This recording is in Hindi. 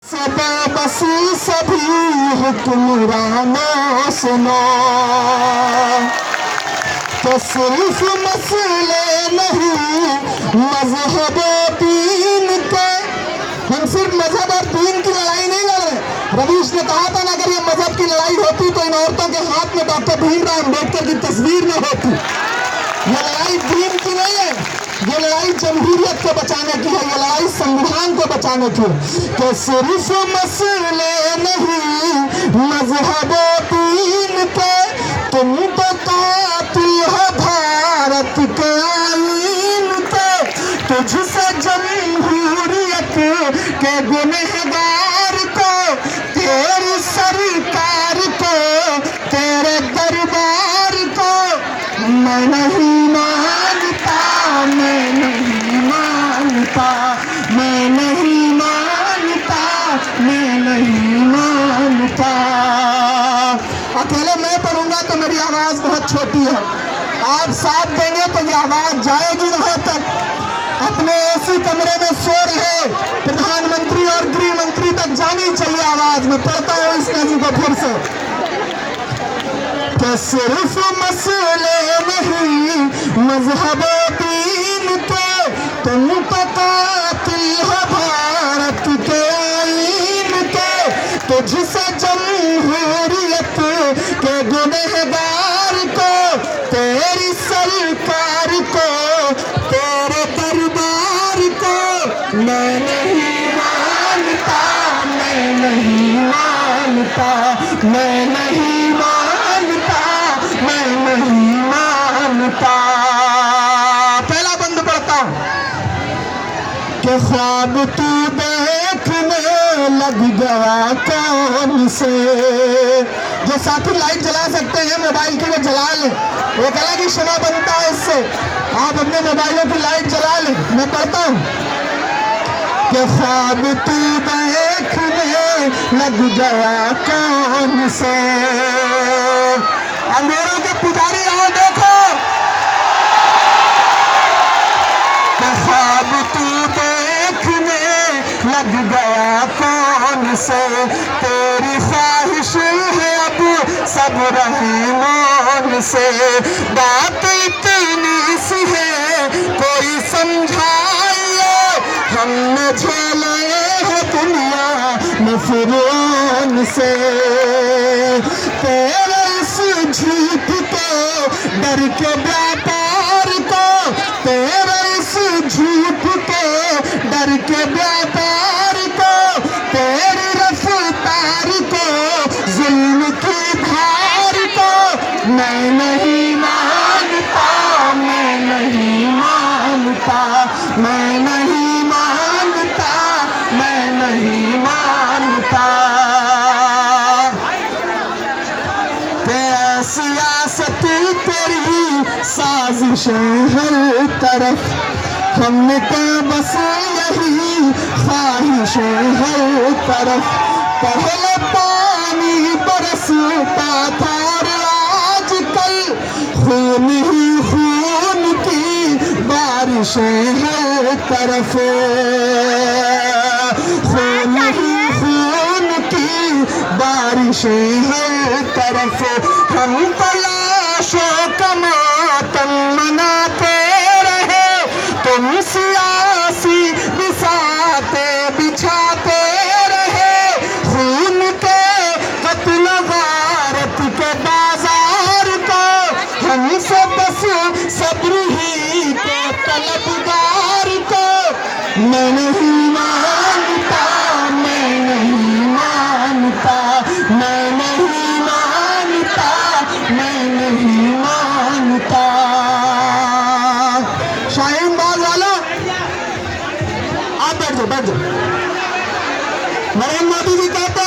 बसी सभी हुक्मरानों सुनो तो सिर्फ मसले नहीं मजहब और दीन के, हम सिर्फ मजहब और दीन की लड़ाई नहीं लड़ रहे। रवीश ने कहा था ना, अगर ये मजहब की लड़ाई होती तो इन औरतों के हाथ में डॉक्टर भीमराव अम्बेडकर की तस्वीर न होती। ये लड़ाई दीन की नहीं है, ये लड़ाई जमहूरियत को बचाने की है, ये लड़ाई संविधान को बचाने की है। कि सिर्फ मसले नहीं मजहब और दीन के, तुम तो कातिल हो भारत के आईन के, तुझसे जमहूरियत के गुनहगार को, तेरी सरकार को, तेरे दरबार को मैं नहीं मानता, मैं नहीं मानता, मैं नहीं मानता, मैं नहीं मानता। अकेले मैं पढ़ूंगा तो मेरी आवाज बहुत छोटी है, आप साथ देंगे तो ये आवाज जाएगी वहां तक। अपने ऐसी कमरे में सो रहे प्रधानमंत्री और गृह मंत्री तक जानी चाहिए आवाज। में पढ़ता हूँ इस नज़ीम को फिर से कि सिर्फ मसले नहीं मजहब दीन के, तुम तो कातिल हो भारत के आईन के, तुझसे जमहूरियत के गुनहगार को, तेरी सरकार को, तेरे दरबार को मैं नहीं मानता, मैं नहीं मानता, मैं नहीं मानता, मैं नहीं मानता। पहला बंद पढ़ता हूं कि ख्वाब तू देखने लग गया कौन से। जो साथी लाइट जला सकते हैं मोबाइल की वो जला लें, वो कला की शमा बनता है इससे। आप अपने मोबाइलों की लाइट जला लें। मैं पढ़ता हूं कि ख्वाब तू देखने लग गया कौन से, अंधेरों के पुजारी आओ देखो, कि ख्वाब तू देखने लग गया कौन से, तेरी ख्वाहिश है अब सब रहे मौन से, बात इतनी सी है कोई समझाइए, हमने झेले है दुनिया में फिरौन से, तेरे इस झूठ को डर के व्यापार को, तेरे इस झूठ को डर के व्यापार को, तेरी रफ्तार को, जुल्म की धार को मैं नहीं मानता, मैं नहीं मानता, मैं नहीं मानता, मैं नहीं मानता। तेरा सियासत तेरी साजिशें हर तरफ, हमने तो बस यही ख्वाहिशें हर तरफ, पहले पानी बरसता था और आजकल खून ही खून की बारिशें हर तरफ, खून ही खून की बारिशें हर तरफ, हम तलाशों का मातम मनाते रहे, तुम सियासी बिसाते बिछाते रहे, खून के कत्ल गारत के बाजार को, हमसे बस सब्र ही के तलबगार को मैं नहीं मानता, मैं नहीं मानता, मैं नहीं मानता, मैं नहीं मानता। शाहीन बाज वालों आप बैठ जाओ, बैठ जाओ। नरेंद्र मोदी जी कहते